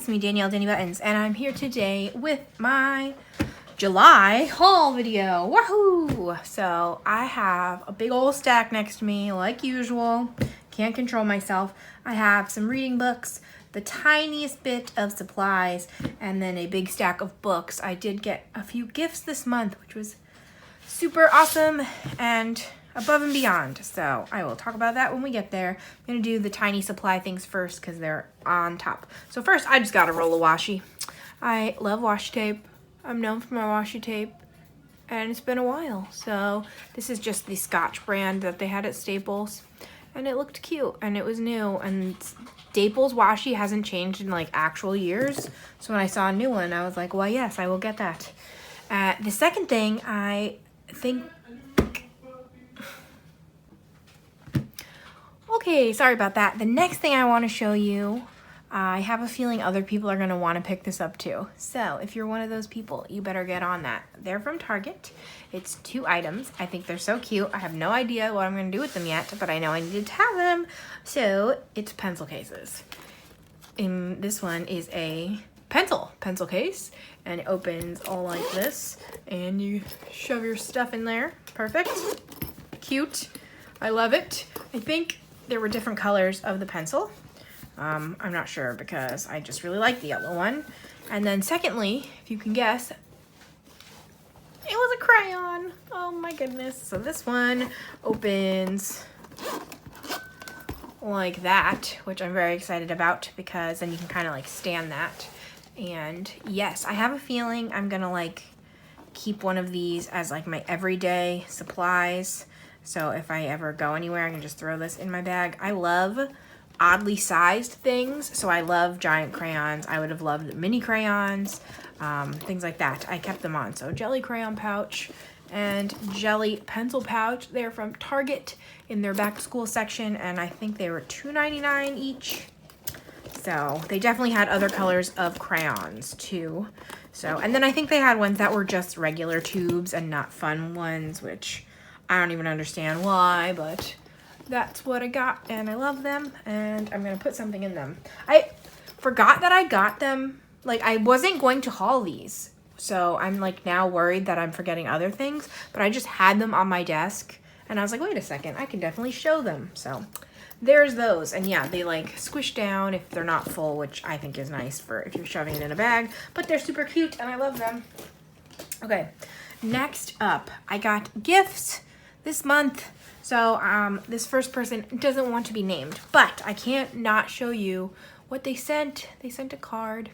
it's me, Danielle, Danibuttons, and I'm here today with my July haul video. Woohoo! So I have a big old stack next to me, like usual. Can't control myself. I have some reading books, the tiniest bit of supplies, and then a big stack of books. I did get a few gifts this month, which was super awesome and above and beyond. So I will talk about that when we get there. I'm going to do the tiny supply things first because they're on top. So first, I just got a roll of washi. I love washi tape. I'm known for my washi tape, and it's been a while. So this is just the Scotch brand that they had at Staples, and it looked cute, and it was new, and Staples washi hasn't changed in like actual years. So when I saw a new one, I was like, well, yes, I will get that. The second thing, I think... Okay, sorry about that. The next thing I want to show you, I have a feeling other people are going to want to pick this up too. So if you're one of those people, you better get on that. They're from Target. It's 2 items. I think they're so cute. I have no idea what I'm going to do with them yet, but I know I needed to have them. So it's pencil cases. And this one is a pencil case, and it opens all like this, and you shove your stuff in there. Perfect. Cute. I love it. I think there were different colors of the pencil. I'm not sure because I just really like the yellow one. And then secondly, if you can guess, it was a crayon. Oh my goodness. So this one opens like that, which I'm very excited about because then you can kind of like stand that. And yes, I have a feeling I'm gonna like keep one of these as like my everyday supplies. So if I ever go anywhere, I can just throw this in my bag. I love oddly sized things. So I love giant crayons. I would have loved mini crayons, things like that. I kept them on. So jelly crayon pouch and jelly pencil pouch. They're from Target in their back to school section, and I think they were $2.99 each. So they definitely had other colors of crayons too. So, and then I think they had ones that were just regular tubes and not fun ones, which I don't even understand why, but that's what I got, and I love them, and I'm gonna put something in them. I forgot that I got them. Like, I wasn't going to haul these, so I'm like now worried that I'm forgetting other things, but I just had them on my desk, and I was like, wait a second, I can definitely show them. So there's those, and yeah, they like squish down if they're not full, which I think is nice for if you're shoving it in a bag, but they're super cute, and I love them. Okay, next up, I got gifts this month. So this first person doesn't want to be named, but I can't not show you what they sent. They sent a card,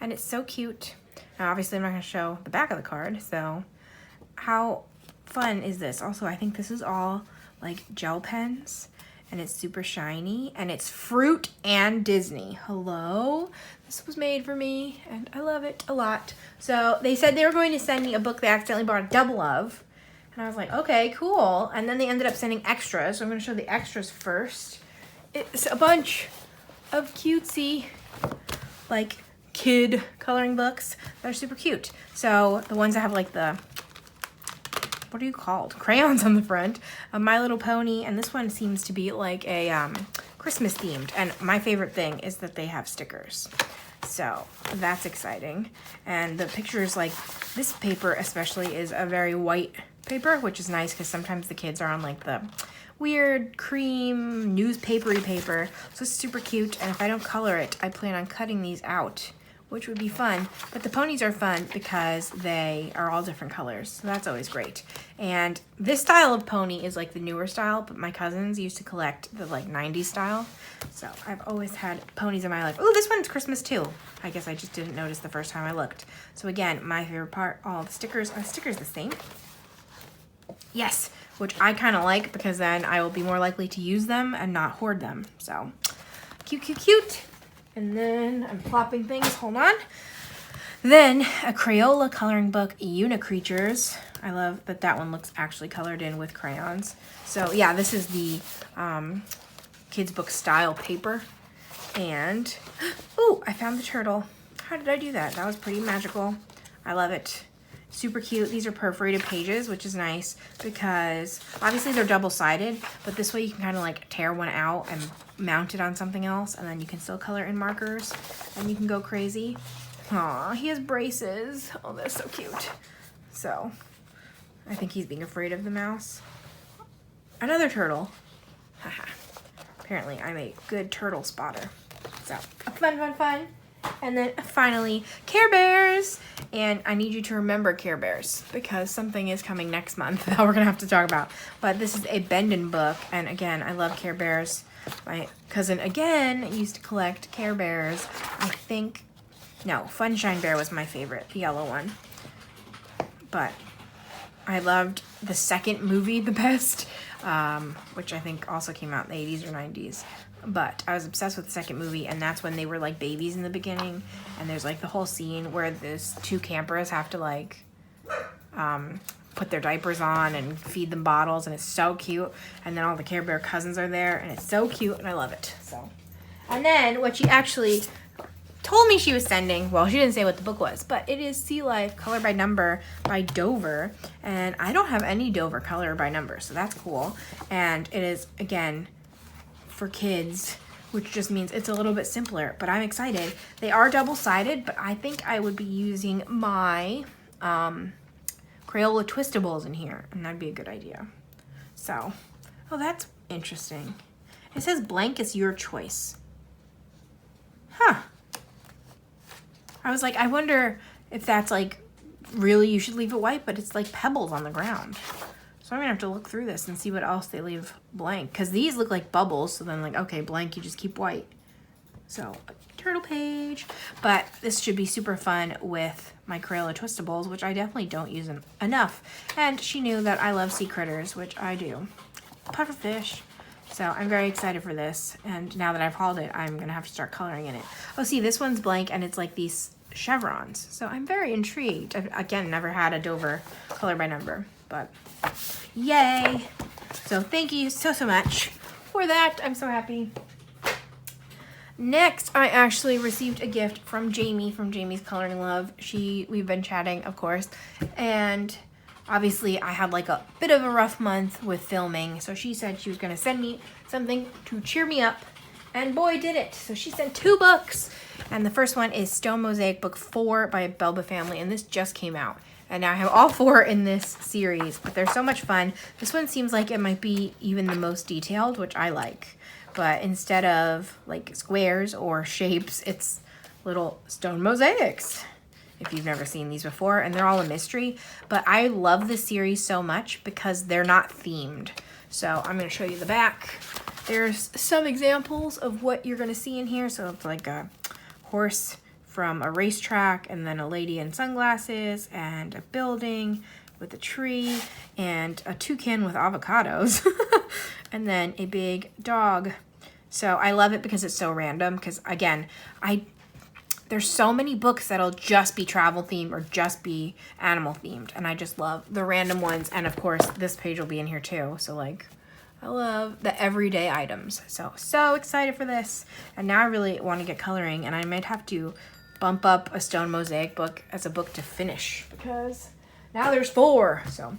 and it's so cute. Now, obviously, I'm not going to show the back of the card, so how fun is this? Also, I think this is all like gel pens, and it's super shiny, and it's fruit and Disney. Hello? This was made for me, and I love it a lot. So they said they were going to send me a book they accidentally bought a double of. And I was like, okay, cool. And then they ended up sending extras. So I'm going to show the extras first. It's a bunch of cutesy, like, kid coloring books that are super cute. So the ones that have, like, the, what are you called? Crayons on the front. A My Little Pony. And this one seems to be, like, a Christmas themed. And my favorite thing is that they have stickers. So that's exciting. And the pictures, like, this paper especially is a very white paper, which is nice because sometimes the kids are on like the weird cream newspapery paper. So it's super cute, and if I don't color it, I plan on cutting these out, which would be fun. But the ponies are fun because they are all different colors, so that's always great. And this style of pony is like the newer style, but my cousins used to collect the like 90s style. So I've always had ponies in my life. Oh, this one's Christmas too. I guess I just didn't notice the first time I looked. So again, my favorite part, all the stickers. Are stickers the same? Yes, which I kind of like because then I will be more likely to use them and not hoard them. So cute, cute, cute. And then I'm plopping things, hold on. Then a Crayola coloring book, Unicreatures. I love that that one looks actually colored in with crayons. So yeah, this is the kids book style paper. And, ooh, I found the turtle. How did I do that? That was pretty magical. I love it. Super cute. These are perforated pages, which is nice because obviously they're double-sided, but this way you can kind of like tear one out and mount it on something else, and then you can still color in markers and you can go crazy. Aw, he has braces. Oh, that's so cute. So I think he's being afraid of the mouse. Another turtle. Haha. Apparently I'm a good turtle spotter. So fun. And then finally, Care Bears. And I need you to remember Care Bears because something is coming next month that we're gonna have to talk about. But this is a Bendon book, and again, I love Care Bears. My cousin again used to collect Care Bears. I think, no, Funshine Bear was my favorite, the yellow one. But I loved the second movie the best, which I think also came out in the 80s or 90s. But I was obsessed with the second movie, and that's when they were like babies in the beginning. And there's like the whole scene where these two campers have to like put their diapers on and feed them bottles, and it's so cute. And then all the Care Bear cousins are there, and it's so cute, and I love it. So, and then what she actually told me she was sending, well, she didn't say what the book was, but it is Sea Life Color by Number by Dover, and I don't have any Dover Color by Number, so that's cool. And it is, again, for kids, which just means it's a little bit simpler, but I'm excited. They are double-sided, but I think I would be using my Crayola Twistables in here, and that'd be a good idea. So, oh, that's interesting. It says blank is your choice. Huh. I was like, I wonder if that's like, really you should leave it white, but it's like pebbles on the ground. So I'm gonna have to look through this and see what else they leave blank. Because these look like bubbles, so then like, okay, blank, you just keep white. So, turtle page. But this should be super fun with my Crayola Twistables, which I definitely don't use enough. And she knew that I love sea critters, which I do. Pufferfish. So I'm very excited for this. And now that I've hauled it, I'm gonna have to start coloring in it. Oh, see, this one's blank and it's like these chevrons. So I'm very intrigued. I've, again, never had a Dover Color by Number, but yay. So thank you so much for that. I'm so happy. Next, I actually received a gift from Jamie, from Jamie's Coloring Love. We've been chatting, of course, and obviously I had like a bit of a rough month with filming, so she said she was going to send me something to cheer me up, and boy did it. So she sent 2 books, and the first one is Stone Mosaic Book 4 by Belba Family, and this just came out. And now I have all 4 in this series, but they're so much fun. This one seems like it might be even the most detailed, which I like. But instead of like squares or shapes, it's little stone mosaics, if you've never seen these before, and they're all a mystery. But I love this series so much because they're not themed. So I'm going to show you the back. There's some examples of what you're going to see in here. So it's like a horse from a racetrack, and then a lady in sunglasses, and a building with a tree, and a toucan with avocados, and then a big dog. So I love it because it's so random, because again, there's so many books that'll just be travel themed or just be animal themed, and I just love the random ones. And of course this page will be in here too, so like I love the everyday items. So excited for this. And now I really want to get coloring, and I might have to bump up a Stone Mosaic book as a book to finish, because now there's 4. So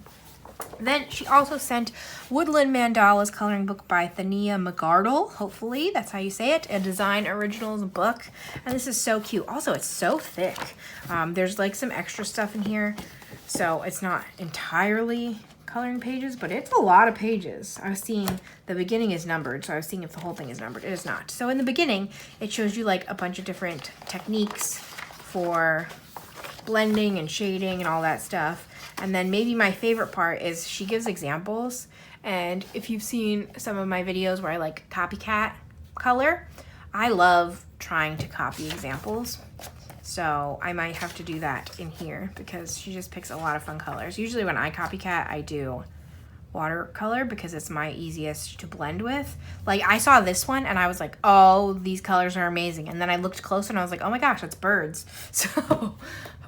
then she also sent Woodland Mandalas coloring book by Thania McGardle. Hopefully that's how you say it. A Design Originals book. And this is so cute. Also, it's so thick. There's like some extra stuff in here, so it's not entirely coloring pages, but it's a lot of pages. I was seeing the beginning is numbered, so I was seeing if the whole thing is numbered. It is not. So in the beginning, it shows you like a bunch of different techniques for blending and shading and all that stuff. And then maybe my favorite part is she gives examples. And if you've seen some of my videos where I like copycat color, I love trying to copy examples. So I might have to do that in here because she just picks a lot of fun colors. Usually when I copycat, I do watercolor because it's my easiest to blend with. Like I saw this one and I was like, oh, these colors are amazing. And then I looked closer and I was like, oh my gosh, that's birds. So,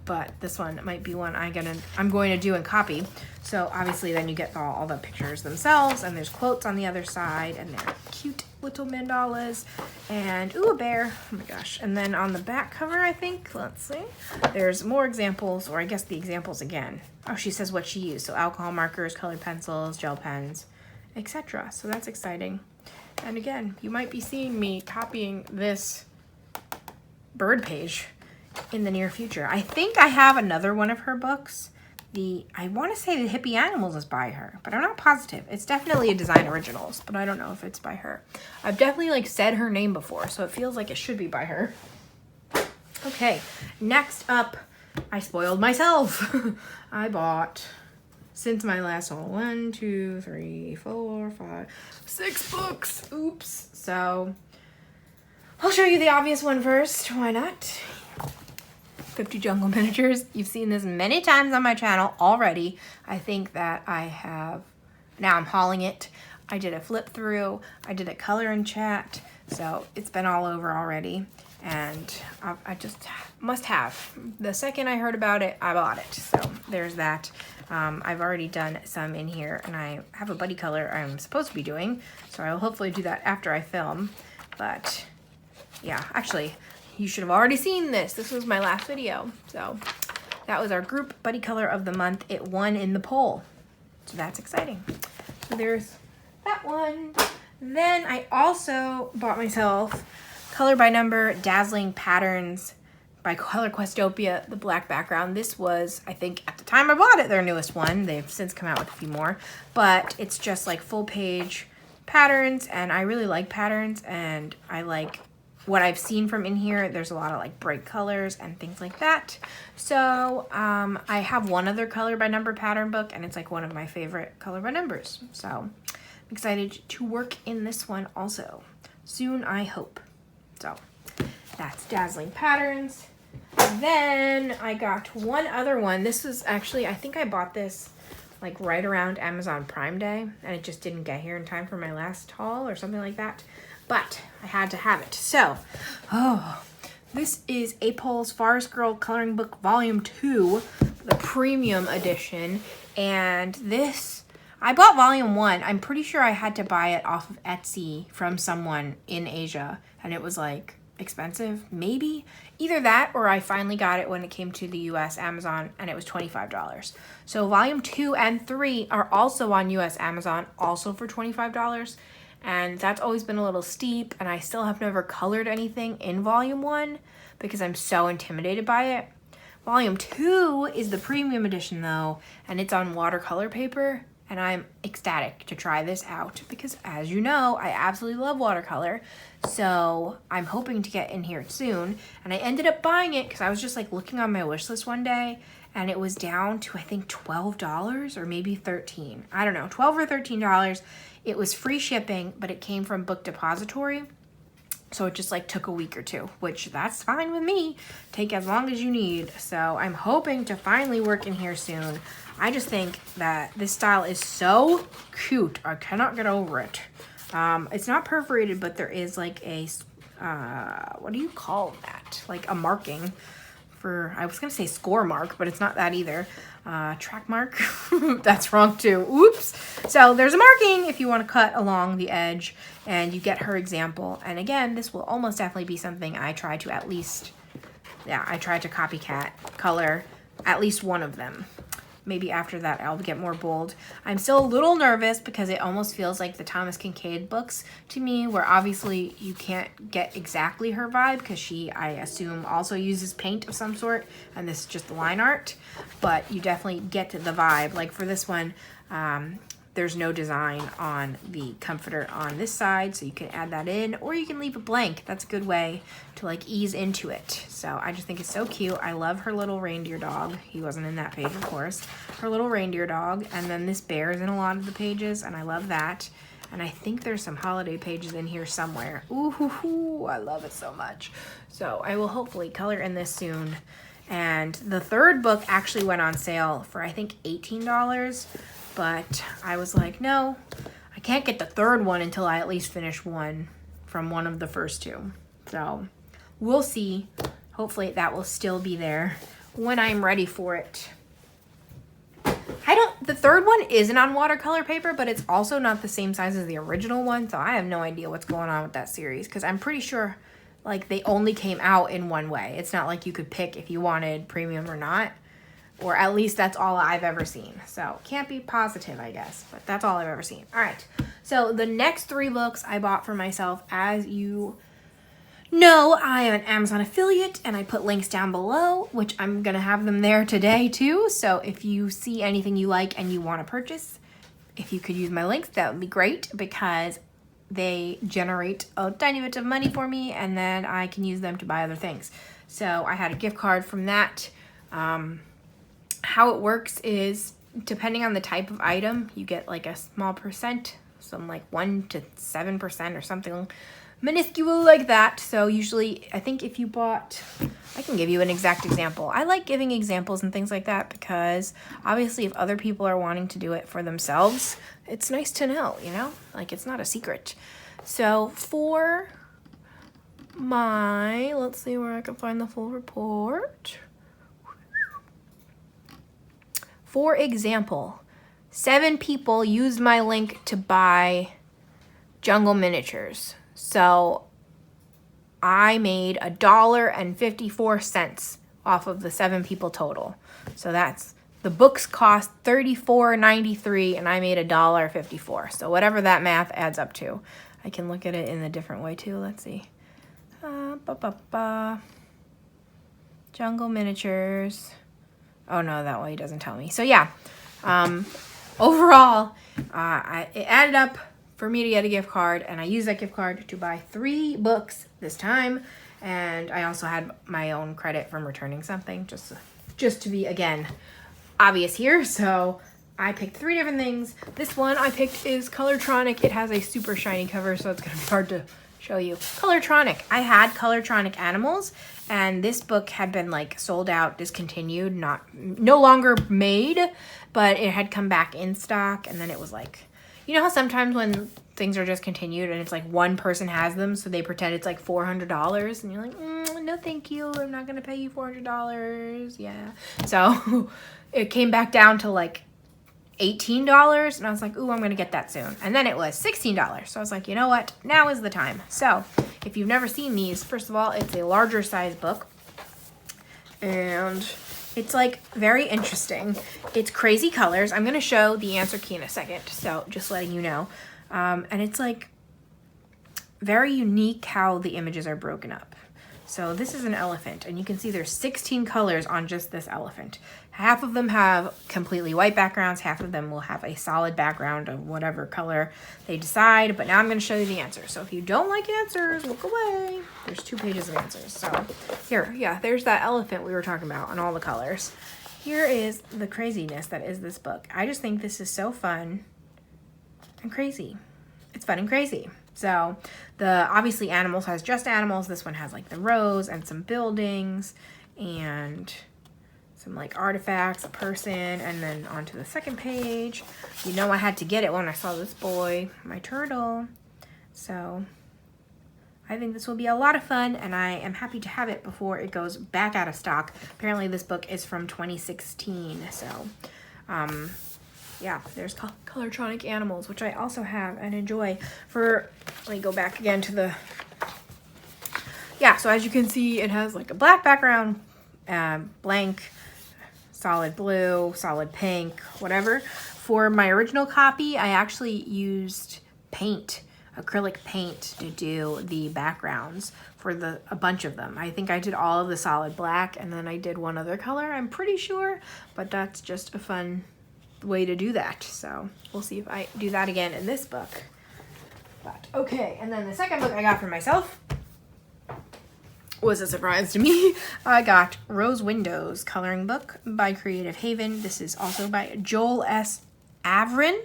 but this one might be one I'm going to do and copy. So obviously then you get all the pictures themselves, and there's quotes on the other side, and they're cute little mandalas, and ooh, a bear, oh my gosh. And then on the back cover, I think, let's see, there's more examples, or I guess the examples again. Oh, she says what she used, so alcohol markers, colored pencils, gel pens, etc. So that's exciting. And again, you might be seeing me copying this bird page in the near future. I think I have another one of her books. I want to say The Hippie Animals is by her, but I'm not positive. It's definitely a Design Originals, but I don't know if it's by her. I've definitely like said her name before, so it feels like it should be by her. Okay, next up, I spoiled myself. I bought, since my last haul, 1, 2, 3, 4, 5, 6 books. Oops. So I'll show you the obvious one first. Why not? 50 Jungle Miniatures. You've seen this many times on my channel already. I think that I have, now I'm hauling it. I did a flip through, I did a color and chat, so it's been all over already, and I just must have. The second I heard about it, I bought it, so there's that. I've already done some in here, and I have a buddy color I'm supposed to be doing, so I will hopefully do that after I film. But yeah, actually, you should have already seen this. This was my last video. So that was our group buddy color of the month. It won in the poll. So that's exciting. So there's that one. Then I also bought myself Color by Number Dazzling Patterns by Color Questopia, the black background. This was, I think at the time I bought it, their newest one. They've since come out with a few more, but it's just like full page patterns, and I really like patterns, and I like what I've seen from in here. There's a lot of like bright colors and things like that. So I have one other Color by Number pattern book, and it's like one of my favorite Color by Numbers. So I'm excited to work in this one also. Soon, I hope. So that's Dazzling Patterns. Then I got one other one. This was actually, I think I bought this like right around Amazon Prime Day, and it just didn't get here in time for my last haul or something like that. But I had to have it. So, this is Apol's Forest Girl Coloring Book Volume 2, the premium edition. And this, I bought Volume 1. I'm pretty sure I had to buy it off of Etsy from someone in Asia. And it was like expensive, maybe. Either that or I finally got it when it came to the US Amazon, and it was $25. So Volume 2 and 3 are also on US Amazon, also for $25. And that's always been a little steep, and I still have never colored anything in Volume 1 because I'm so intimidated by it. Volume 2 is the premium edition though, and it's on watercolor paper, and I'm ecstatic to try this out because, as you know, I absolutely love watercolor. So I'm hoping to get in here soon, and I ended up buying it because I was just like looking on my wish list one day, and it was down to I think $12 or maybe $13. I don't know, $12 or $13. It was free shipping, but it came from Book Depository. So it just like took a week or two, which that's fine with me. Take as long as you need. So I'm hoping to finally work in here soon. I just think that this style is so cute. I cannot get over it. It's not perforated, but there is like a, what do you call that? Like a marking for, I was gonna say score mark, but it's not that either. Track mark, that's wrong too, oops. So there's a marking if you want to cut along the edge, and you get her example. And again, this will almost definitely be something I try to at least, I try to copycat color at least one of them. Maybe after that I'll get more bold. I'm still a little nervous because it almost feels like the Thomas Kincaid books to me, where obviously you can't get exactly her vibe because she, I assume, also uses paint of some sort, and this is just the line art, but you definitely get the vibe. Like for this one, there's no design on the comforter on this side, so you can add that in, or you can leave it blank. That's a good way to like ease into it. So I just think it's so cute. I love her little reindeer dog. He wasn't in that page, of course. Her little reindeer dog, and then this bear is in a lot of the pages, and I love that. And I think there's some holiday pages in here somewhere. Ooh, hoo, hoo, I love it so much. So I will hopefully color in this soon. And the third book actually went on sale for I think $18. But I was like, no, I can't get the third one until I at least finish one from one of the first two. So we'll see. Hopefully that will still be there when I'm ready for it. The third one isn't on watercolor paper, but it's also not the same size as the original one, so I have no idea what's going on with that series, because I'm pretty sure like they only came out in one way. It's not like you could pick if you wanted premium or not, or at least that's all I've ever seen. So can't be positive, I guess, but that's all I've ever seen. All right, so the next 3 books I bought for myself. As you know, I am an Amazon affiliate, and I put links down below, which I'm gonna have them there today too. So if you see anything you like and you want to purchase, if you could use my links, that would be great, because they generate a tiny bit of money for me, and then I can use them to buy other things. So I had a gift card from that. How it works is, depending on the type of item, you get like a small percent, some like 1 to 7% or something minuscule like that. So usually, I think if you bought, I can give you an exact example. I like giving examples and things like that, because obviously if other people are wanting to do it for themselves, it's nice to know, you know, like it's not a secret. So for my, let's see where I can find the full report. For example, 7 people used my link to buy jungle miniatures. So I made $1.54 off of the 7 people total. So that's, the books cost $34.93 and I made $1.54. So whatever that math adds up to. I can look at it in a different way too. Let's see. Jungle miniatures. Oh no, that way it doesn't tell me. So yeah, overall, it added up for me to get a gift card, and I used that gift card to buy 3 books this time. And I also had my own credit from returning something, just to be, again, obvious here. So I picked 3 different things. This one I picked is Colortronic. It has a super shiny cover, so it's gonna be hard to show you. Colortronic. I had Colortronic Animals, and this book had been like sold out, discontinued, no longer made, but it had come back in stock. And then it was like, you know how sometimes when things are discontinued and it's like one person has them, so they pretend it's like $400, and you're like, no thank you, I'm not gonna pay you $400. Yeah, so it came back down to like $18, and I was like, ooh, I'm gonna get that soon. And then it was $16, so I was like, you know what, now is the time. So if you've never seen these, first of all, it's a larger size book, and it's like very interesting. It's crazy colors. I'm gonna show the answer key in a second, so just letting you know. And it's like very unique how the images are broken up. So this is an elephant, and you can see there's 16 colors on just this elephant. Half of them have completely white backgrounds, half of them will have a solid background of whatever color they decide, but now I'm gonna show you the answers. So if you don't like answers, look away. There's 2 pages of answers. So here, yeah, there's that elephant we were talking about on all the colors. Here is the craziness that is this book. I just think this is so fun and crazy. It's fun and crazy. So the obviously animals has just animals. This one has like the rose and some buildings and some like artifacts, a person, and then onto the second page. You know, I had to get it when I saw this boy, my turtle. So I think this will be a lot of fun, and I am happy to have it before it goes back out of stock. Apparently this book is from 2016. So yeah, there's Colortronic Animals, which I also have and enjoy. Let me go back again to the, yeah, so as you can see, it has like a black background, blank, solid blue, solid pink, whatever. For my original copy, I actually used paint, acrylic paint, to do the backgrounds for a bunch of them. I think I did all of the solid black, and then I did one other color, I'm pretty sure, but that's just a fun way to do that. So we'll see if I do that again in this book. But okay, and then the second book I got for myself was a surprise to me. I got Rose Windows coloring book by Creative Haven. This is also by Joel S. Avrin,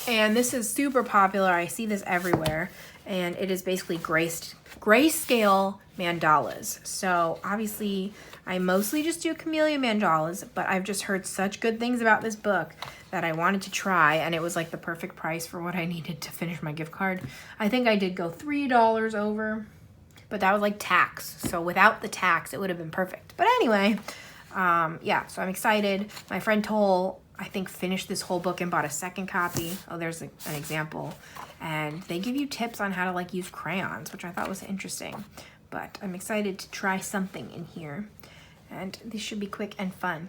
and this is super popular. I see this everywhere, and it is basically grayscale mandalas. So obviously I mostly just do camellia mandalas, but I've just heard such good things about this book that I wanted to try, and it was like the perfect price for what I needed to finish my gift card. I think I did go $3 over, but that was like tax. So without the tax, it would have been perfect. But anyway, Yeah, so I'm excited. My friend Toll, I think, finished this whole book and bought a second copy. Oh, there's an example. And they give you tips on how to like use crayons, which I thought was interesting. But I'm excited to try something in here. And this should be quick and fun.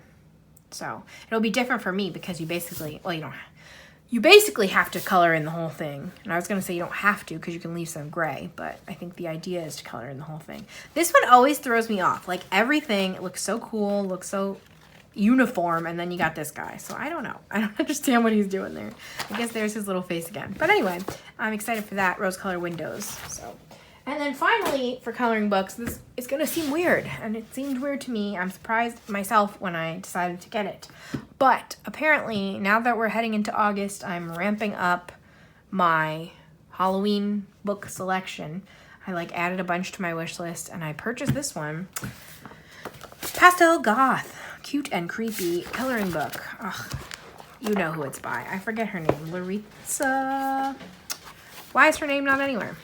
So it'll be different for me because you basically, well, you basically have to color in the whole thing. And I was going to say you don't have to because you can leave some gray, but I think the idea is to color in the whole thing. This one always throws me off. Like everything looks so cool, looks so uniform, and then you got this guy. So I don't know. I don't understand what he's doing there. I guess there's his little face again. But anyway, I'm excited for that. Rose color windows. So, and then finally for coloring books, this is going to seem weird, and it seemed weird to me. I'm surprised myself when I decided to get it. But apparently, now that we're heading into August, I'm ramping up my Halloween book selection. I like added a bunch to my wish list, and I purchased this one. Pastel Goth. Cute and creepy coloring book. Ugh, you know who it's by. I forget her name. Laritza. Why is her name not anywhere?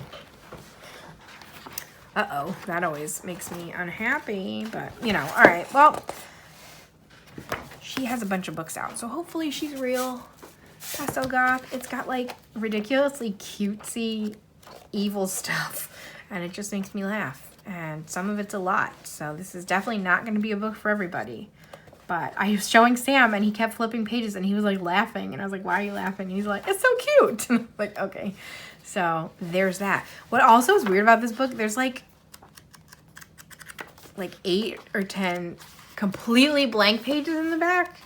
Uh-oh, that always makes me unhappy, but, you know, all right. Well, she has a bunch of books out, so hopefully she's real. Pastel Goth. It's got, like, ridiculously cutesy, evil stuff, and it just makes me laugh, and some of it's a lot, so this is definitely not going to be a book for everybody. But I was showing Sam, and he kept flipping pages, and he was, like, laughing, and I was like, why are you laughing? And he's like, it's so cute. And I'm like, okay. So there's that. What also is weird about this book, there's like 8 or 10 completely blank pages in the back.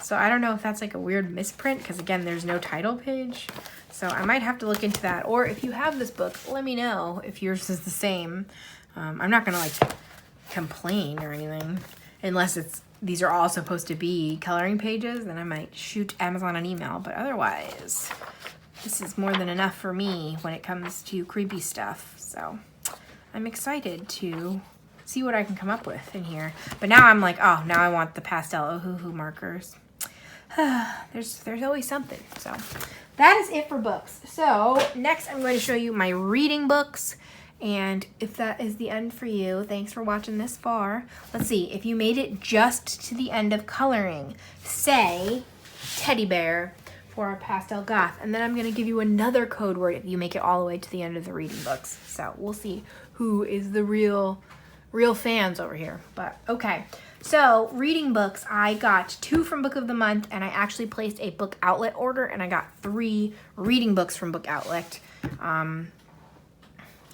So I don't know if that's like a weird misprint because again, there's no title page. So I might have to look into that. Or if you have this book, let me know if yours is the same. I'm not gonna like complain or anything unless these are all supposed to be coloring pages, then I might shoot Amazon an email. But otherwise, this is more than enough for me when it comes to creepy stuff. So I'm excited to see what I can come up with in here. But now I'm like, oh, now I want the pastel Ohuhu markers. There's always something. So that is it for books. So next I'm going to show you my reading books. And if that is the end for you, thanks for watching this far. Let's see, if you made it just to the end of coloring, say teddy bear for our Pastel Goth. And then I'm going to give you another code word if you make it all the way to the end of the reading books. So we'll see who is the real fans over here. But okay, so reading books, I got 2 from Book of the Month, and I actually placed a Book Outlet order, and I got 3 reading books from Book Outlet.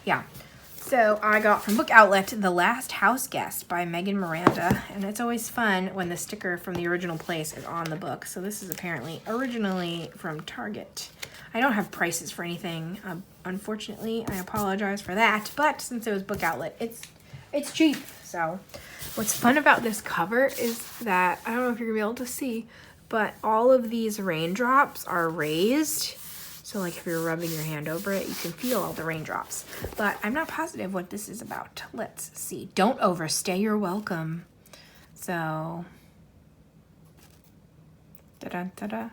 Yeah, so I got from Book Outlet The Last House Guest by Megan Miranda, and it's always fun when the sticker from the original place is on the book. So this is apparently originally from Target. I don't have prices for anything, unfortunately. I apologize for that, but since it was Book Outlet, it's cheap. So what's fun about this cover is that, I don't know if you're gonna be able to see, but all of these raindrops are raised. So like if you're rubbing your hand over it, you can feel all the raindrops. But I'm not positive what this is about. Let's see. Don't overstay your welcome. So, da-da-da-da.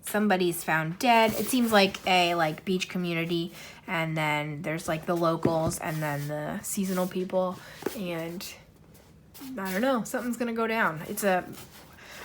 Somebody's found dead. It seems like a beach community, and then there's like the locals and then the seasonal people, and I don't know, something's gonna go down. It's a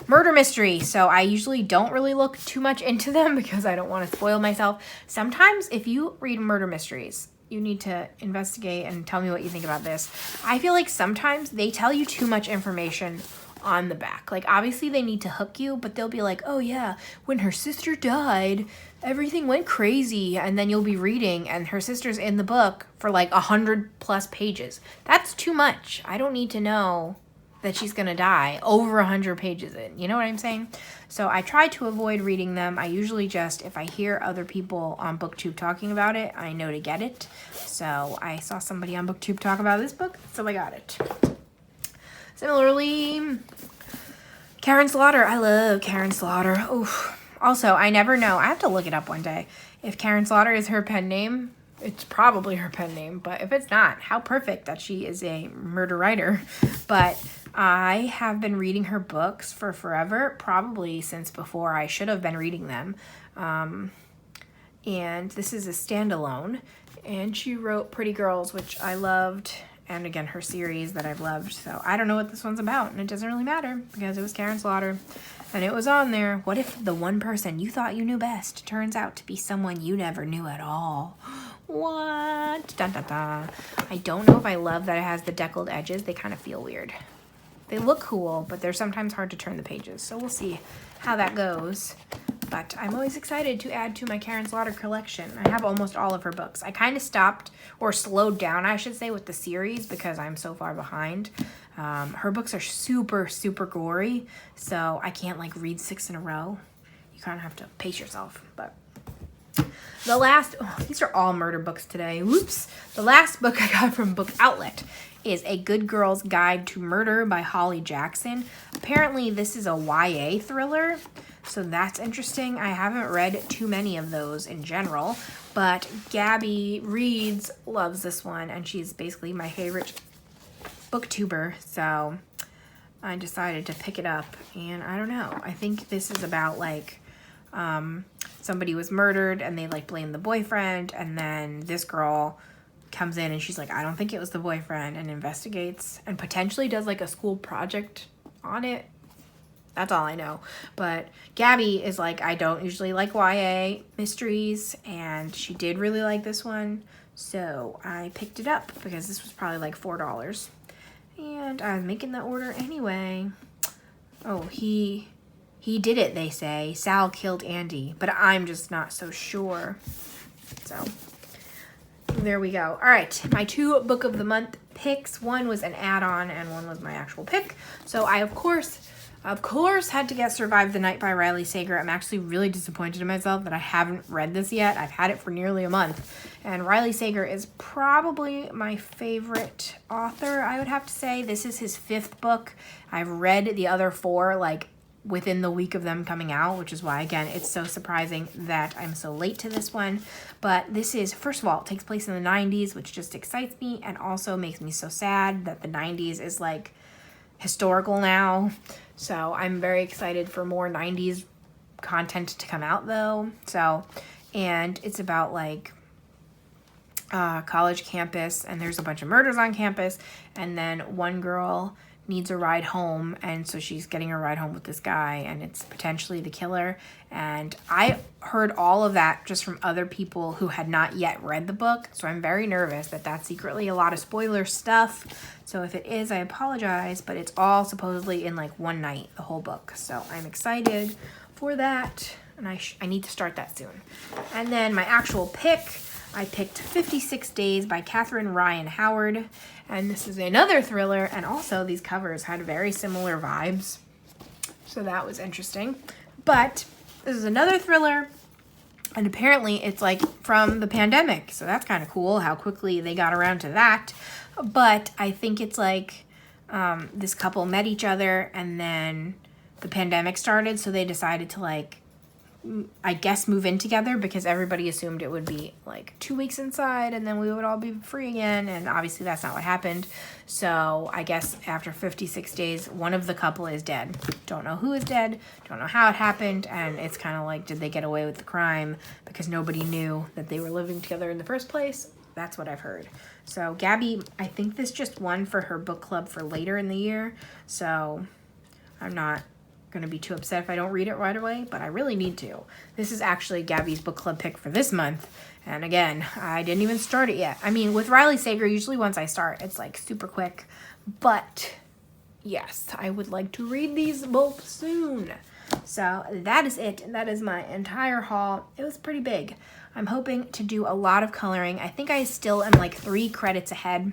murder mystery, so I usually don't really look too much into them because I don't want to spoil myself. Sometimes if you read murder mysteries, you need to investigate and tell me what you think about this. I feel like sometimes they tell you too much information on the back. Like obviously they need to hook you, but they'll be like, oh yeah, when her sister died, everything went crazy, and then you'll be reading and her sister's in the book for like 100+ pages. That's too much. I don't need to know that she's gonna die over 100 pages in. You know what I'm saying? So I try to avoid reading them. I usually just, if I hear other people on BookTube talking about it, I know to get it. So I saw somebody on BookTube talk about this book, so I got it. Similarly, Karen Slaughter. I love Karen Slaughter. Oof. Also, I never know. I have to look it up one day. If Karen Slaughter is her pen name, it's probably her pen name. But if it's not, how perfect that she is a murder writer. But I have been reading her books for forever, probably since before I should have been reading them. And this is a standalone. And she wrote Pretty Girls, which I loved. and again, her series that I've loved. So I don't know what this one's about, and it doesn't really matter because it was Karen Slaughter and it was on there. What if the one person you thought you knew best turns out to be someone you never knew at all? What? Dun, dun, dun. I don't know if I love that it has the deckled edges. They kind of feel weird. They look cool, but they're sometimes hard to turn the pages. So we'll see how that goes. But I'm always excited to add to my Karen Slaughter collection. I have almost all of her books. I kind of stopped, or slowed down, I should say, with the series because I'm so far behind. Her books are super, super gory, so I can't like read 6 in a row. You kind of have to pace yourself. But the last, these are all murder books today. Whoops. The last book I got from Book Outlet is A Good Girl's Guide to Murder by Holly Jackson. Apparently this is a YA thriller, so that's interesting. I haven't read too many of those in general, but Gabby Reads loves this one, and she's basically my favorite booktuber, so I decided to pick it up, and I don't know. I think this is about like somebody was murdered and they like blame the boyfriend, and then this girl comes in and she's like, I don't think it was the boyfriend, and investigates and potentially does like a school project on it. That's all I know. But Gabby is like, I don't usually like YA mysteries, and she did really like this one, so I picked it up because this was probably like $4, and I was making the order anyway. Oh, he did it, they say. Sal killed Andy, but I'm just not so sure. So there we go. All right, my 2 book of the month picks. One was an add-on and one was my actual pick. So I, of course, had to get Survive the Night by Riley Sager. I'm actually really disappointed in myself that I haven't read this yet. I've had it for nearly a month. And Riley Sager is probably my favorite author, I would have to say. This is his 5th book. I've read the other 4, like, within the week of them coming out, which is why, again, it's so surprising that I'm so late to this one. But this is, first of all, it takes place in the 90s, which just excites me and also makes me so sad that the 90s is, like, historical now. So I'm very excited for more 90s content to come out, though. So, and it's about, like, college campus, and there's a bunch of murders on campus, and then one girl needs a ride home, and so she's getting a ride home with this guy, and it's potentially the killer. And I heard all of that just from other people who had not yet read the book, so I'm very nervous that that's secretly a lot of spoiler stuff. So if it is, I apologize, but it's all supposedly in like one night, the whole book. So I'm excited for that, and I need to start that soon. And then my actual pick, I picked 56 Days by Catherine Ryan Howard, and this is another thriller, and also these covers had very similar vibes, so that was interesting. But this is another thriller, and apparently it's like from the pandemic, so that's kind of cool how quickly they got around to that. But I think it's like this couple met each other, and then the pandemic started, so they decided to, like, I guess move in together because everybody assumed it would be like 2 weeks inside and then we would all be free again, and obviously that's not what happened. So I guess after 56 days, one of the couple is dead. Don't know who is dead, don't know how it happened, and it's kind of like, did they get away with the crime because nobody knew that they were living together in the first place? That's what I've heard. So Gabby, I think this just won for her book club for later in the year, so I'm not going to be too upset if I don't read it right away, but I really need to. This is actually Gabby's book club pick for this month, and again, I didn't even start it yet. I mean, with Riley Sager, usually once I start, it's like super quick, but yes, I would like to read these both soon. So that is it. That is my entire haul. It was pretty big. I'm hoping to do a lot of coloring. I think I still am like 3 credits ahead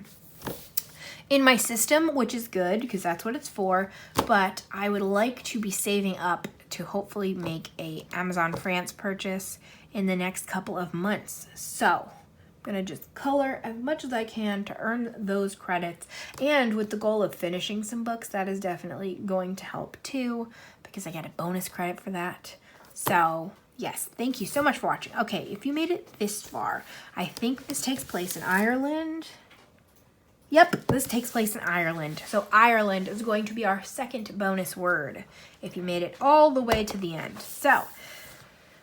in my system, which is good because that's what it's for, but I would like to be saving up to hopefully make a Amazon France purchase in the next couple of months. So I'm gonna just color as much as I can to earn those credits, and with the goal of finishing some books, that is definitely going to help too because I get a bonus credit for that. So yes, thank you so much for watching. Okay, if you made it this far, I think this takes place in Ireland. Yep, this takes place in Ireland. So Ireland is going to be our second bonus word if you made it all the way to the end. So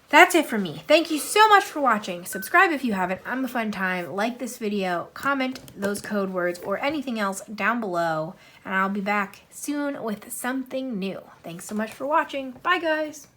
That's it for me. Thank you so much for watching. Subscribe if you haven't. I'm a fun time. Like this video, comment those code words or anything else down below, and I'll be back soon with something new. Thanks so much for watching. Bye, guys.